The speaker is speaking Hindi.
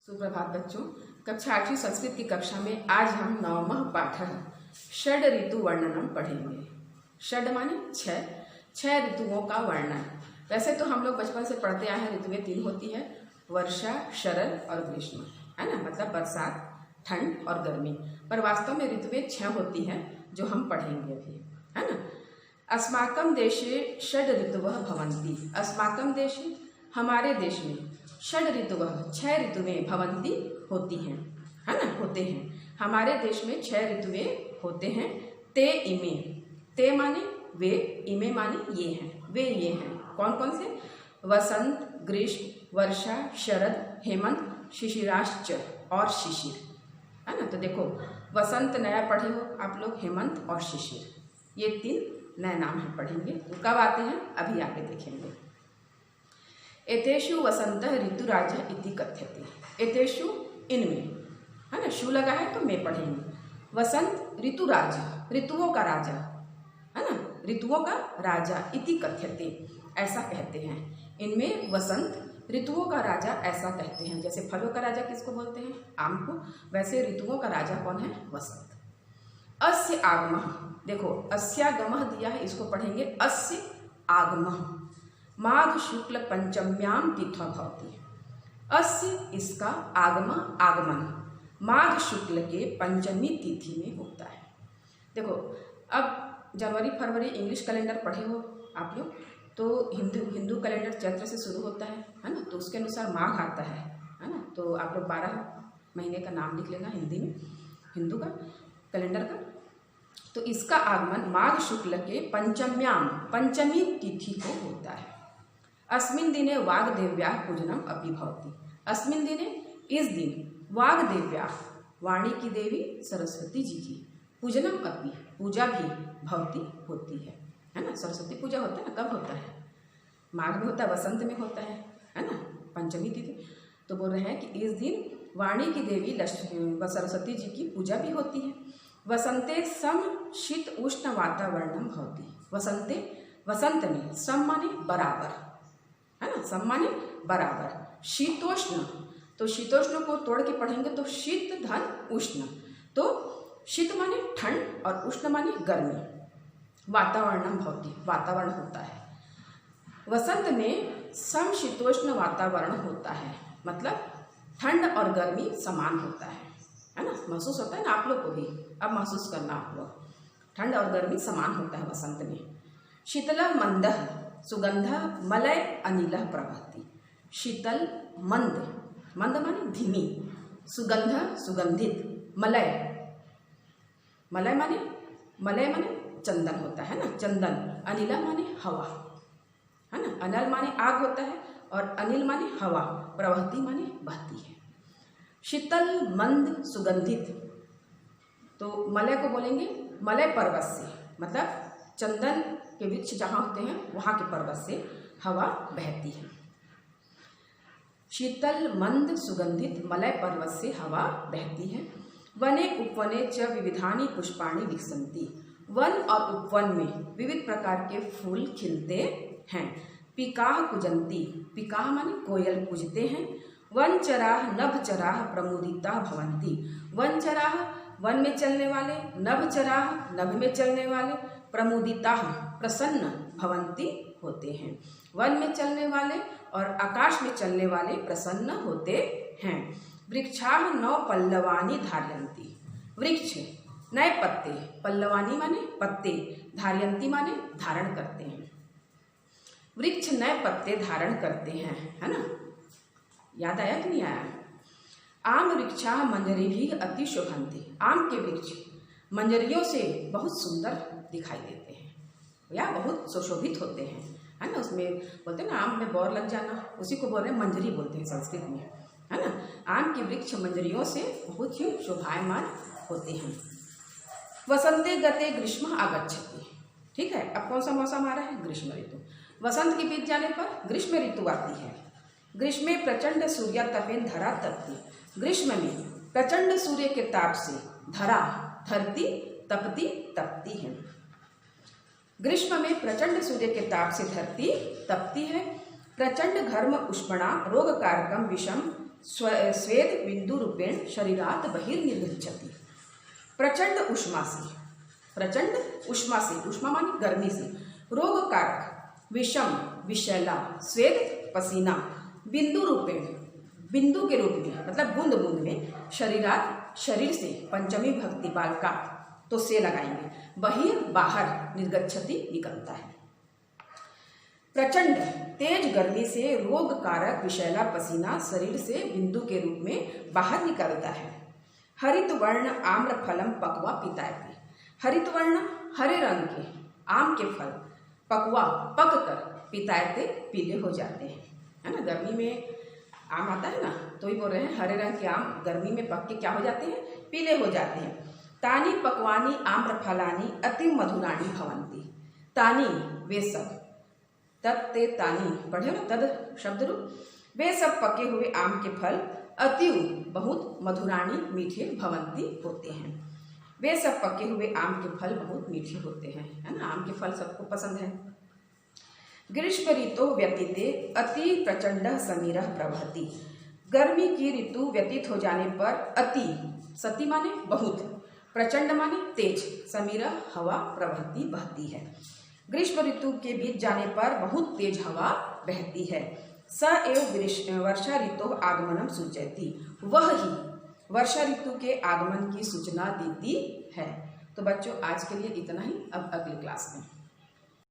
सुप्रभात बच्चों। कक्षा 8वीं संस्कृत की कक्षा में आज हम नवमः पाठः षड ऋतु वर्णनम पढ़ेंगे। षड माने छह ऋतुओं का वर्णन। वैसे तो हम लोग बचपन से पढ़ते आए हैं, ऋतुएं 3 होती है, वर्षा, शरद और ग्रीष्म, है ना, मतलब बरसात, ठंड और गर्मी। पर वास्तव में ऋतुएं 6 होती हैं जो हम पढ़ेंगे अभी, है ना। अस्माकं देशे षड ऋतवः भवन्ति। अस्माकं देशे, हमारे देश में, षड ऋतुवः 6 ऋतुएं भवन्ति होती हैं, है ना, होते हैं। हमारे देश में 6 ऋतुएं होते हैं। ते इमे, ते माने वे, इमे माने ये हैं, वे ये हैं। कौन कौन से? वसंत, ग्रीष्म, वर्षा, शरद, हेमंत, शिशिराश्च और शिशिर, है ना। तो देखो, वसंत नया पढ़े हो आप लोग, हेमंत और शिशिर, ये 3 नए नाम हम पढ़ेंगे। तो कब आते हैं अभी आगे देखेंगे। एतेषु वसंतः ऋतुराजः इति कथ्यते। एतेषु, इनमें, है ना, शु लगा है तो मैं पढ़ेंगे। वसंत ऋतुराज, ऋतुओं का राजा, है ना, ऋतुओं का राजा, इति कथ्यते, ऐसा कहते हैं। इनमें वसंत ऋतुओं का राजा ऐसा कहते हैं। जैसे फलों का राजा किसको बोलते हैं? आम को। वैसे ऋतुओं का राजा कौन है? वसंत। अस्य आगमः, देखो अस्यागमः दिया है, इसको पढ़ेंगे अस्य आगमः। माघ शुक्ल पंचम्याम तिथि भवति। अस्य, इसका, आगम, आगमन, माघ शुक्ल के पंचमी तिथि में होता है। देखो, अब जनवरी फरवरी इंग्लिश कैलेंडर पढ़े हो आप लोग, तो हिंदू कैलेंडर चैत्र से शुरू होता है ना, तो उसके अनुसार माघ आता है ना। तो आप लोग 12 महीने का नाम लिख लेना हिंदी में, हिंदू का कैलेंडर का। तो इसका आगमन माघ शुक्ल के पंचमी तिथि को होता है। अस्मिन् दिने वाग्देव्याः पूजनम अपि भवति। अस्मिन् दिने, इस दिन, वाग्देव्याः, वाणी की देवी सरस्वती जी की, पूजनम अपि, पूजा भी, भवति, होती है ना। सरस्वती पूजा होता है ना, कब होता है? माघ में होता है, वसंत में होता है ना, पंचमी तिथि। तो बोल रहे हैं कि इस दिन वाणी की देवी सरस्वती जी की पूजा भी होती है। वसंते सम शीत उष्ण वातावरणम भवति। वसंते, वसंत में, सम माने बराबर, है ना, सम माने बराबर, शीतोष्ण, तो शीतोष्ण को तोड़ के पढ़ेंगे तो शीत धन उष्ण, तो शीत माने ठंड और उष्ण माने गर्मी। वातावरणम भवति, वातावरण होता है। वसंत में सम शीतोष्ण वातावरण होता है, मतलब ठंड और गर्मी समान होता है ना। महसूस होता है ना आप लोग को भी, अब महसूस करना आप लोग, ठंड और गर्मी समान होता है वसंत में। शीतल मंदः सुगंध मलय अनिल प्रवहति। शीतल, मंद, मंद माने धीमी, सुगंध सुगंधित, मलय, मलय माने चंदन होता है ना, चंदन। अनिल माने हवा, है ना, अनल माने आग होता है और अनिल माने हवा, प्रवहति माने बहती है। शीतल, मंद, सुगंधित, तो मलय को बोलेंगे मलय पर्वत से, मतलब चंदन के वृक्ष जहाँ होते हैं वहाँ के पर्वत से हवा बहती है। शीतल, मंद, सुगंधित मलय पर्वत से हवा बहती है। वने उपवने च विविधानि पुष्पाणि विकसन्ति। वन और उपवन में विविध प्रकार के फूल खिलते हैं। पिकाः कुजन्ति, पिकाः माने कोयल पूजते हैं। वनचराः नभचराः प्रमुदिताः भवन्ति। वनचराः, वन में चलने वाले, नभचराः, नभ में चलने वाले, प्रमुदिताः, प्रसन्न, भवन्ति, होते हैं। वन में चलने वाले और आकाश में चलने वाले प्रसन्न होते हैं। वृक्षाः नव पल्लवानि धारयन्ति। वृक्ष नए पत्ते, पल्लवानी माने पत्ते, धारयन्ति माने धारण करते हैं। वृक्ष नए पत्ते धारण करते हैं, है ना। याद आया कि नहीं आया? आम वृक्षाः मंजरीभिः अति शोभन्ति। आम के वृक्ष मंजरियों से बहुत सुंदर दिखाई देते हैं या बहुत सुशोभित होते हैं, है ना। उसमें बोलते हैं ना, आम में बौर लग जाना, उसी को बोल रहे हैं मंजरी बोलते हैं संस्कृत में, है ना। आम के वृक्ष मंजरियों से बहुत ही शोभायमान होते हैं। वसंते गते ग्रीष्म आगच्छति। ठीक है, अब कौन सा मौसम आ रहा है? ग्रीष्म ऋतु। वसंत के बीत जाने पर ग्रीष्म ऋतु आती है। ग्रीष्मे प्रचंड सूर्यातपेन धरा तपति। ग्रीष्म में प्रचंड सूर्य के ताप से धरा, धरती, तपती है। ग्रीष्म में प्रचंड सूर्य के ताप से धरती तपती है। प्रचंड घर्म उष्मणा रोग कारकम विषम स्वेद बिंदु रूपेण शरीरात बहिर्निर्गच्छति। प्रचंड उष्मा से, प्रचंड उष्मा से, उष्मा मानी गर्मी से, रोग कारक विषम विषैला स्वेद पसीना, बिंदु रूपेण, बिंदु के रूप में मतलब बूंद बूंद में, शरीरात शरीर से, पंचमी भक्ति बालका तो से लगाएंगे, बहिर बाहर, निर्गच्छति निकलता है। प्रचंड तेज गर्मी से रोग कारक विषैला पसीना शरीर से बिंदु के रूप में बाहर निकलता है। हरित वर्ण आम्र फलम पक्वा पितायते। हरित वर्ण हरे रंग के आम के फल पकवा पक कर पितायते पीले हो जाते हैं, है ना। गर्मी में आम आता है ना, तो ही बोल रहे हैं हरे रंग के आम गर्मी में पक के क्या हो जाते हैं, पीले हो जाते हैं। तानी पकवानी आम्र फलानी अति मधुराणी भवंती। तानी वे सब, तत्ते तानी पढ़े ना तद शब्द रूप, वे सब पके हुए आम के फल अति बहुत मधुराणी मीठे भवंती होते हैं। वे सब पके हुए आम के फल बहुत मीठे होते हैं, है ना। आम के फल सबको पसंद है। ग्रीष्म ऋतु व्यतीते अति प्रचंड समीरः प्रवहति। गर्मी की ऋतु व्यतीत हो जाने पर अति, सती माने बहुत, प्रचंड माने तेज, समीरः हवा प्रवहति बहती है। ग्रीष्म ऋतु के बीत जाने पर बहुत तेज हवा बहती है। स एव वर्षा ऋतु आगमनम सूचयति। वह ही वर्षा ऋतु के आगमन की सूचना देती है। तो बच्चों आज के लिए इतना ही, अब अगली क्लास में